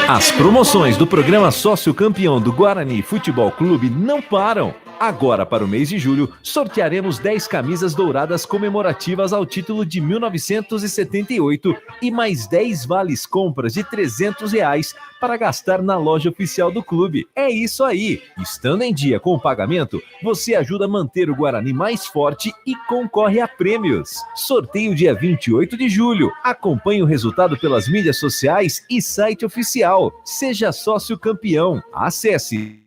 As promoções do programa Sócio Campeão do Guarani Futebol Clube não param. Agora, para o mês de julho, sortearemos 10 camisas douradas comemorativas ao título de 1978 e mais 10 vales compras de R$300 para gastar na loja oficial do clube. É isso aí! Estando em dia com o pagamento, você ajuda a manter o Guarani mais forte e concorre a prêmios. Sorteio dia 28 de julho. Acompanhe o resultado pelas mídias sociais e site oficial. Seja sócio campeão. Acesse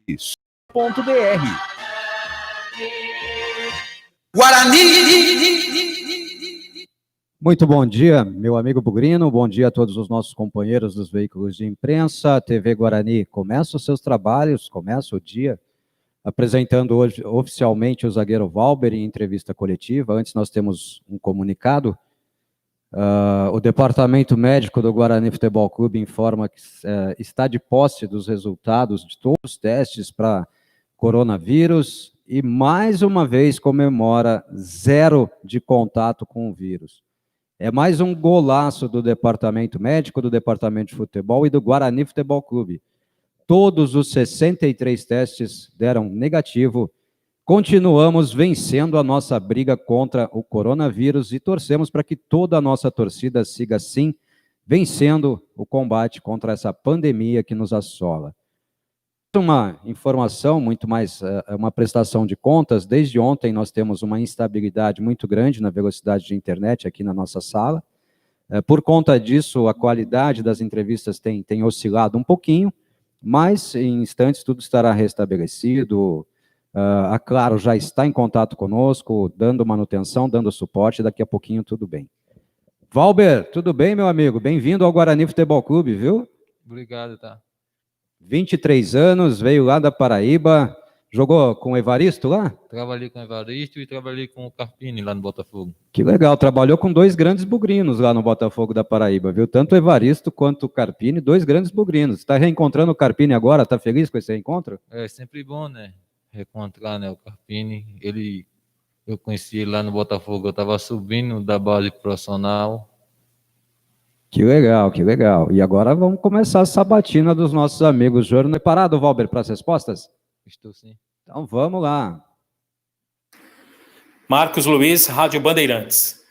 .br. Guarani! Muito bom dia, meu amigo Bugrino, bom dia a todos os nossos companheiros dos veículos de imprensa. A TV Guarani começa os seus trabalhos, começa o dia, apresentando hoje oficialmente o zagueiro Valber em entrevista coletiva. Antes nós temos um comunicado. O Departamento Médico do Guarani Futebol Clube informa que está de posse dos resultados de todos os testes para coronavírus e mais uma vez comemora 0 de contato com o vírus. É mais um golaço do Departamento Médico, do Departamento de Futebol e do Guarani Futebol Clube. Todos os 63 testes deram negativo. Continuamos vencendo a nossa briga contra o coronavírus e torcemos para que toda a nossa torcida siga assim, vencendo o combate contra essa pandemia que nos assola. Uma informação, muito mais uma prestação de contas. Desde ontem nós temos uma instabilidade muito grande na velocidade de internet aqui na nossa sala. Por conta disso, a qualidade das entrevistas tem oscilado um pouquinho, mas em instantes tudo estará restabelecido. A Claro já está em contato conosco, dando manutenção, dando suporte, daqui a pouquinho tudo bem. Valber, tudo bem, meu amigo? Bem-vindo ao Guarani Futebol Clube, viu? Obrigado, tá? 23 anos, veio lá da Paraíba, jogou com o Evaristo lá? Trabalhei com o Evaristo e trabalhei com o Carpini lá no Botafogo. Que legal, trabalhou com 2 grandes bugrinos lá no Botafogo da Paraíba, viu? Tanto o Evaristo quanto o Carpini, 2 grandes bugrinos. Está reencontrando o Carpini agora? Está feliz com esse reencontro? É sempre bom, né? Reencontrar, né, o Carpini. Eu conheci ele lá no Botafogo, eu estava subindo da base profissional. Que legal, que legal. E agora vamos começar a sabatina dos nossos amigos. Jornal preparado, Valber, para as respostas? Estou sim. Então vamos lá. Marcos Luiz, Rádio Bandeirantes.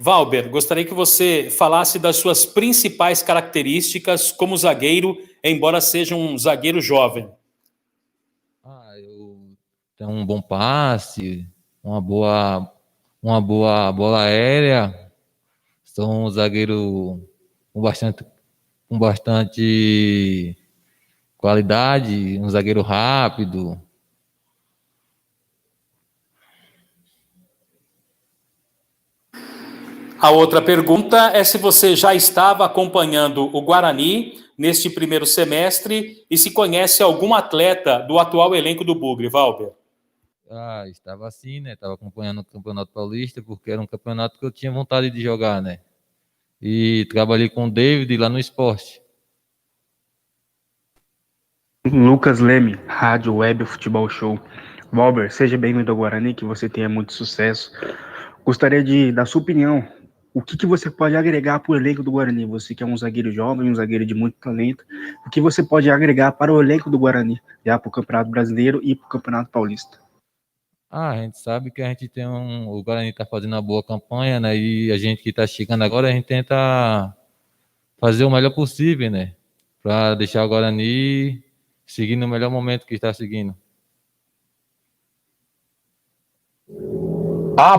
Valber, gostaria que você falasse das suas principais características como zagueiro, embora seja um zagueiro jovem. Eu tenho um bom passe, uma boa bola aérea. Sou um zagueiro com bastante qualidade, um zagueiro rápido. A outra pergunta é se você já estava acompanhando o Guarani neste primeiro semestre e se conhece algum atleta do atual elenco do Bugre, Valber. Estava assim, né? Estava acompanhando o Campeonato Paulista, porque era um campeonato que eu tinha vontade de jogar, né? E trabalhei com o David lá no Esporte. Lucas Leme, Rádio Web Futebol Show. Valber, seja bem-vindo ao Guarani, que você tenha muito sucesso. Gostaria da sua opinião. O que você pode agregar para o elenco do Guarani? Você que é um zagueiro jovem, um zagueiro de muito talento. O que você pode agregar para o elenco do Guarani, já para o Campeonato Brasileiro e para o Campeonato Paulista? A gente sabe que a gente tem o Guarani está fazendo uma boa campanha, né? E a gente que está chegando agora, a gente tenta fazer o melhor possível, né? Para deixar o Guarani seguir no melhor momento que está seguindo.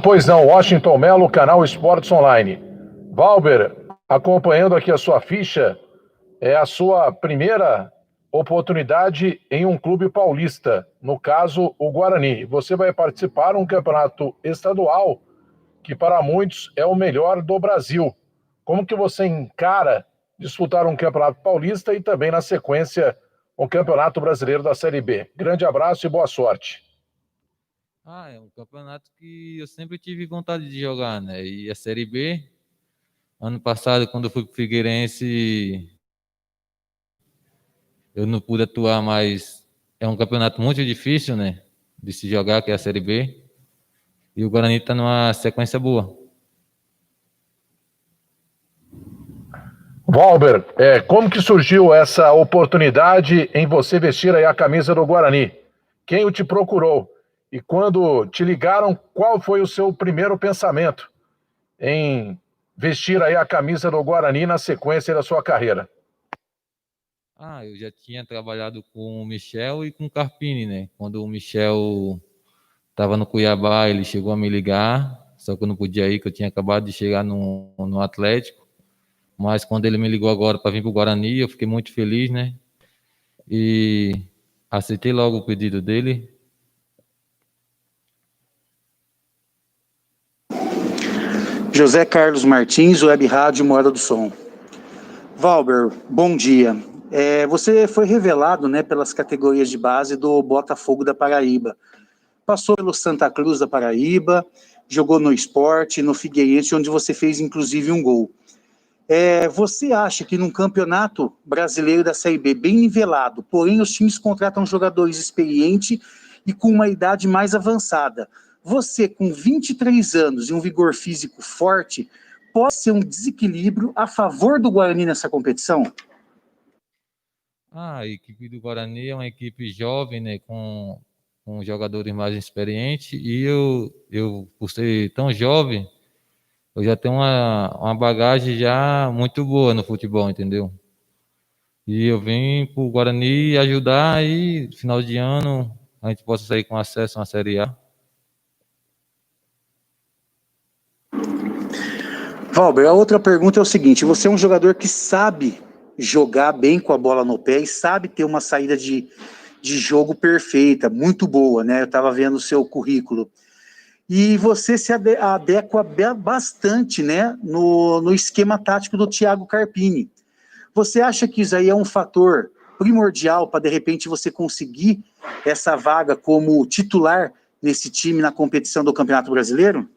Pois não, Washington Melo, canal Esportes Online. Valber, acompanhando aqui a sua ficha, é a sua primeira oportunidade em um clube paulista, no caso, o Guarani. Você vai participar de um campeonato estadual que para muitos é o melhor do Brasil. Como que você encara disputar um campeonato paulista e também, na sequência, um campeonato brasileiro da Série B? Grande abraço e boa sorte. É um campeonato que eu sempre tive vontade de jogar, né? E a Série B, ano passado, quando eu fui pro Figueirense, eu não pude atuar, mas é um campeonato muito difícil, né? De se jogar, que é a Série B. E o Guarani está numa sequência boa. Valber, como que surgiu essa oportunidade em você vestir aí a camisa do Guarani? Quem o te procurou? E quando te ligaram, qual foi o seu primeiro pensamento em vestir aí a camisa do Guarani na sequência da sua carreira? Eu já tinha trabalhado com o Michel e com o Carpini, né? Quando o Michel estava no Cuiabá, ele chegou a me ligar, só que eu não podia ir, que eu tinha acabado de chegar no Atlético. Mas quando ele me ligou agora para vir para o Guarani, eu fiquei muito feliz, né? E aceitei logo o pedido dele. José Carlos Martins, Web Rádio Moeda do Som. Valber, bom dia. Você foi revelado, né, pelas categorias de base do Botafogo da Paraíba. Passou pelo Santa Cruz da Paraíba, jogou no Sport, no Figueirense, onde você fez inclusive um gol. Você acha que num campeonato brasileiro da Série B bem nivelado, porém os times contratam jogadores experientes e com uma idade mais avançada, você com 23 anos e um vigor físico forte, pode ser um desequilíbrio a favor do Guarani nessa competição? A equipe do Guarani é uma equipe jovem, né, com jogadores mais experientes, e eu, por ser tão jovem, eu já tenho uma bagagem já muito boa no futebol, entendeu? E eu vim para o Guarani ajudar e, no final de ano, a gente possa sair com acesso à Série A. Valber, a outra pergunta é o seguinte: você é um jogador que sabe jogar bem com a bola no pé e sabe ter uma saída de jogo perfeita, muito boa, né? Eu estava vendo o seu currículo. E você se adequa bastante, né, no esquema tático do Thiago Carpini. Você acha que isso aí é um fator primordial para, de repente, você conseguir essa vaga como titular nesse time na competição do Campeonato Brasileiro?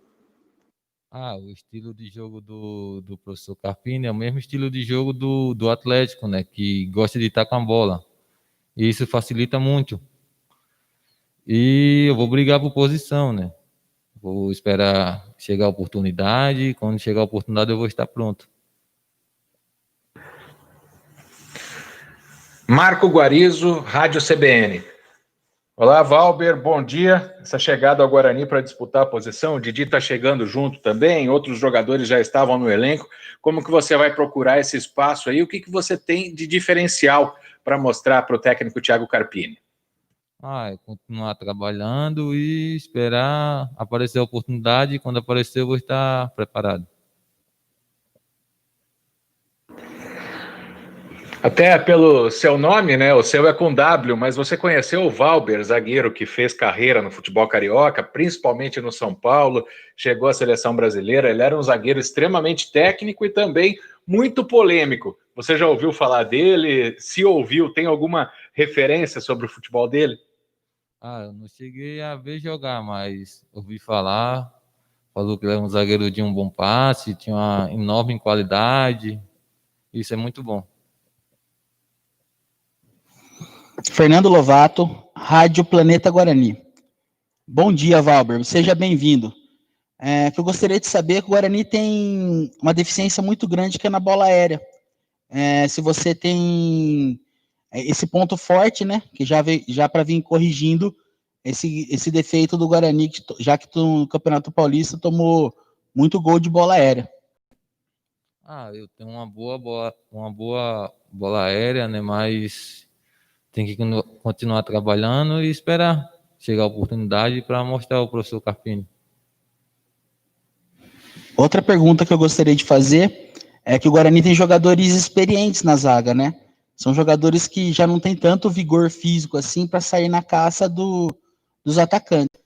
O estilo de jogo do professor Carpini é o mesmo estilo de jogo do Atlético, né, que gosta de estar com a bola. E isso facilita muito. E eu vou brigar por posição, né? Vou esperar chegar a oportunidade, e quando chegar a oportunidade eu vou estar pronto. Marco Guarizo, Rádio CBN. Olá, Valber, bom dia. Essa chegada ao Guarani para disputar a posição, o Didi está chegando junto também, outros jogadores já estavam no elenco. Como que você vai procurar esse espaço aí? O que você tem de diferencial para mostrar para o técnico Thiago Carpini? É continuar trabalhando e esperar aparecer a oportunidade, e quando aparecer eu vou estar preparado. Até pelo seu nome, né? O seu é com W, mas você conheceu o Valber, zagueiro que fez carreira no futebol carioca, principalmente no São Paulo, chegou à seleção brasileira. Ele era um zagueiro extremamente técnico e também muito polêmico. Você já ouviu falar dele? Se ouviu, tem alguma referência sobre o futebol dele? Eu não cheguei a ver jogar, mas ouvi falar. Falou que ele era um zagueiro de um bom passe, tinha uma enorme qualidade. Isso é muito bom. Fernando Lovato, Rádio Planeta Guarani. Bom dia, Valber, seja bem-vindo. Eu gostaria de saber que o Guarani tem uma deficiência muito grande que é na bola aérea. Se você tem esse ponto forte, né, que já para vir corrigindo esse defeito do Guarani, já que no Campeonato Paulista tomou muito gol de bola aérea. Eu tenho uma boa bola aérea, né, mas tem que continuar trabalhando e esperar chegar a oportunidade para mostrar ao professor Carpini. Outra pergunta que eu gostaria de fazer é que o Guarani tem jogadores experientes na zaga, né? São jogadores que já não têm tanto vigor físico assim para sair na caça dos atacantes.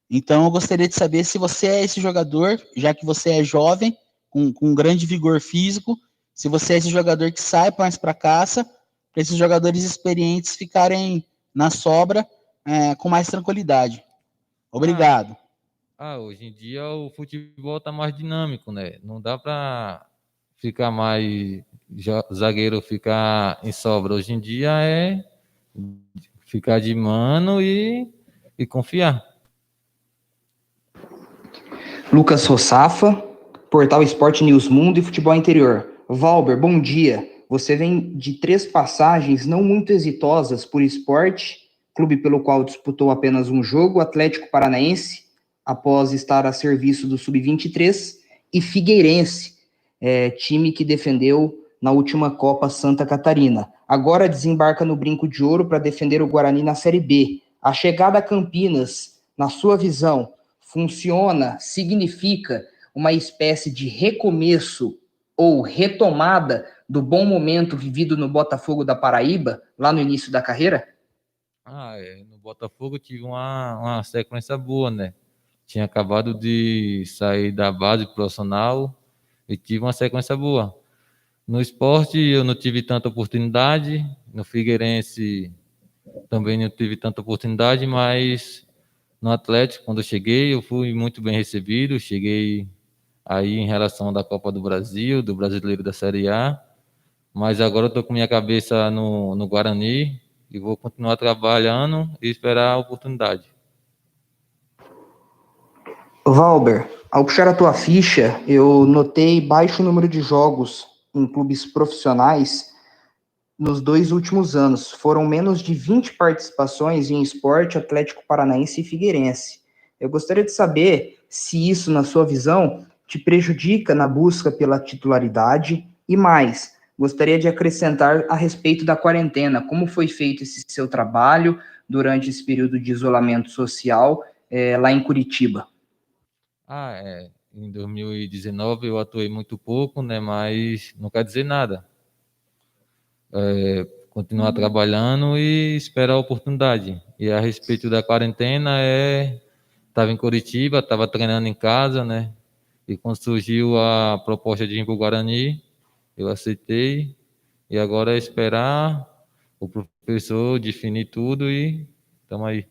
Então, eu gostaria de saber se você é esse jogador, já que você é jovem, com grande vigor físico, se você é esse jogador que sai mais para caça, para esses jogadores experientes ficarem na sobra com mais tranquilidade. Obrigado. Hoje em dia o futebol tá mais dinâmico, né? Não dá para ficar mais zagueiro ficar em sobra. Hoje em dia é ficar de mano e confiar. Lucas Rossafa, Portal Esporte News Mundo e Futebol Interior. Valber, bom dia. Você vem de 3 passagens não muito exitosas por esporte, clube pelo qual disputou apenas um jogo, Atlético Paranaense, após estar a serviço do Sub-23, e Figueirense, time que defendeu na última Copa Santa Catarina. Agora desembarca no Brinco de Ouro para defender o Guarani na Série B. A chegada a Campinas, na sua visão, funciona, significa uma espécie de recomeço ou retomada do bom momento vivido no Botafogo da Paraíba, lá no início da carreira? No Botafogo eu tive uma sequência boa, né? Tinha acabado de sair da base profissional e tive uma sequência boa. No esporte eu não tive tanta oportunidade, no Figueirense também não tive tanta oportunidade, mas no Atlético, quando eu cheguei, eu fui muito bem recebido, cheguei aí em relação da Copa do Brasil, do Brasileiro da Série A, mas agora eu estou com minha cabeça no Guarani e vou continuar trabalhando e esperar a oportunidade. Valber, ao puxar a tua ficha, eu notei baixo número de jogos em clubes profissionais nos 2 últimos anos. Foram menos de 20 participações em Sport, Atlético Paranaense e Figueirense. Eu gostaria de saber se isso, na sua visão, te prejudica na busca pela titularidade e mais. Gostaria de acrescentar a respeito da quarentena. Como foi feito esse seu trabalho durante esse período de isolamento social lá em Curitiba? Em 2019 eu atuei muito pouco, né? Mas não quer dizer nada. Continuar trabalhando e esperar a oportunidade. E a respeito da quarentena, estava em Curitiba, estava treinando em casa, né? E quando surgiu a proposta de ir para o Guarani, eu aceitei. E agora é esperar o professor definir tudo e estamos aí.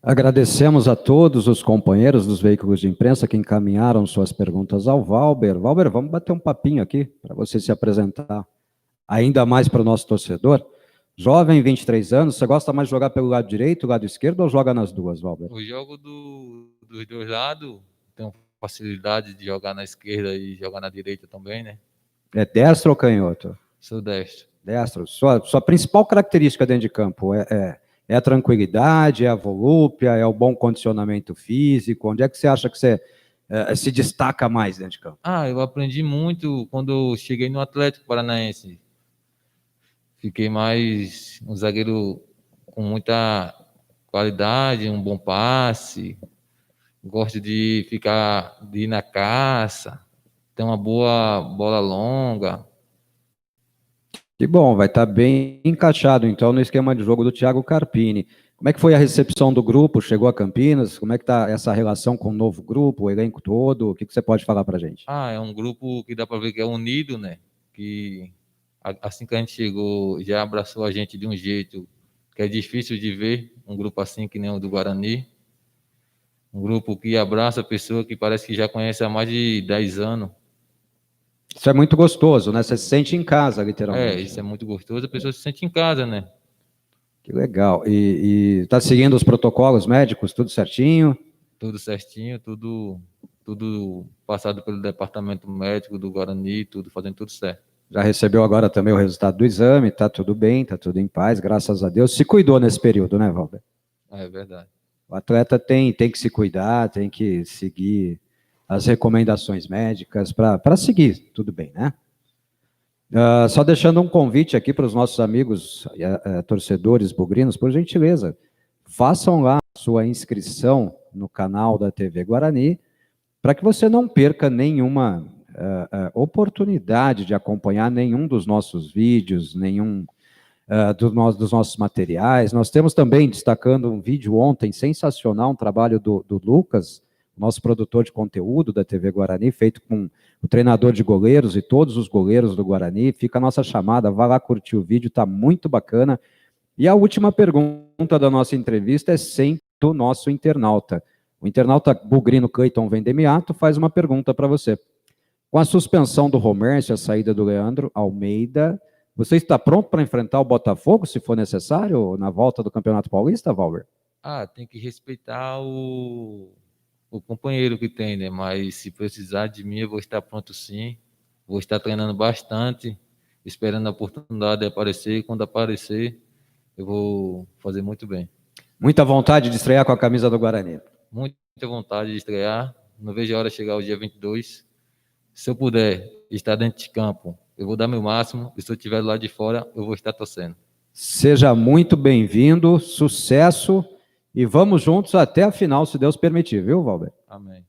Agradecemos a todos os companheiros dos veículos de imprensa que encaminharam suas perguntas ao Valber. Valber, vamos bater um papinho aqui para você se apresentar ainda mais para o nosso torcedor. Jovem, 23 anos, você gosta mais de jogar pelo lado direito, lado esquerdo ou joga nas duas, Valber? Eu jogo dos dois lados, tenho facilidade de jogar na esquerda e jogar na direita também, né? É destro ou canhoto? Sou destro. Destro. Sua principal característica dentro de campo é a tranquilidade, é a volúpia, é o bom condicionamento físico? Onde é que você acha que você se destaca mais dentro de campo? Eu aprendi muito quando eu cheguei no Atlético Paranaense. Fiquei mais um zagueiro com muita qualidade, um bom passe. Gosto de ir na caça, ter uma boa bola longa. Que bom, vai estar bem encaixado, então, no esquema de jogo do Thiago Carpini. Como é que foi a recepção do grupo? Chegou a Campinas? Como é que está essa relação com o novo grupo, o elenco todo? O que você pode falar para a gente? É um grupo que dá para ver que é unido, né? Que assim que a gente chegou, já abraçou a gente de um jeito que é difícil de ver, um grupo assim que nem o do Guarani. Um grupo que abraça a pessoa que parece que já conhece há mais de 10 anos. Isso é muito gostoso, né? Você se sente em casa, literalmente. Isso é muito gostoso, a pessoa se sente em casa, né? Que legal. E tá seguindo os protocolos médicos, tudo certinho? Tudo certinho, tudo passado pelo departamento médico do Guarani, fazendo tudo certo. Já recebeu agora também o resultado do exame, tá tudo bem, tá tudo em paz, graças a Deus. Se cuidou nesse período, né, Valber? É verdade. O atleta tem que se cuidar, tem que seguir as recomendações médicas para seguir, tudo bem, né? Só deixando um convite aqui para os nossos amigos torcedores bugrinos, por gentileza, façam lá a sua inscrição no canal da TV Guarani para que você não perca nenhuma oportunidade de acompanhar nenhum dos nossos vídeos, nenhum dos nossos materiais. Nós temos também, destacando um vídeo ontem sensacional, um trabalho do Lucas, nosso produtor de conteúdo da TV Guarani, feito com o treinador de goleiros e todos os goleiros do Guarani. Fica a nossa chamada, vá lá curtir o vídeo, está muito bacana. E a última pergunta da nossa entrevista é sempre do nosso internauta. O internauta Bugrino Cleiton Vendemiato faz uma pergunta para você. Com a suspensão do Romércio, a saída do Leandro Almeida, você está pronto para enfrentar o Botafogo, se for necessário, na volta do Campeonato Paulista, Valber? Tem que respeitar o companheiro que tem, né? Mas se precisar de mim, eu vou estar pronto sim. Vou estar treinando bastante, esperando a oportunidade de aparecer. E quando aparecer, eu vou fazer muito bem. Muita vontade de estrear com a camisa do Guarani? Muita vontade de estrear. Não vejo a hora de chegar o dia 22. Se eu puder estar dentro de campo, eu vou dar meu máximo. E se eu estiver lá de fora, eu vou estar torcendo. Seja muito bem-vindo, sucesso. E vamos juntos até a final, se Deus permitir, viu, Valber? Amém.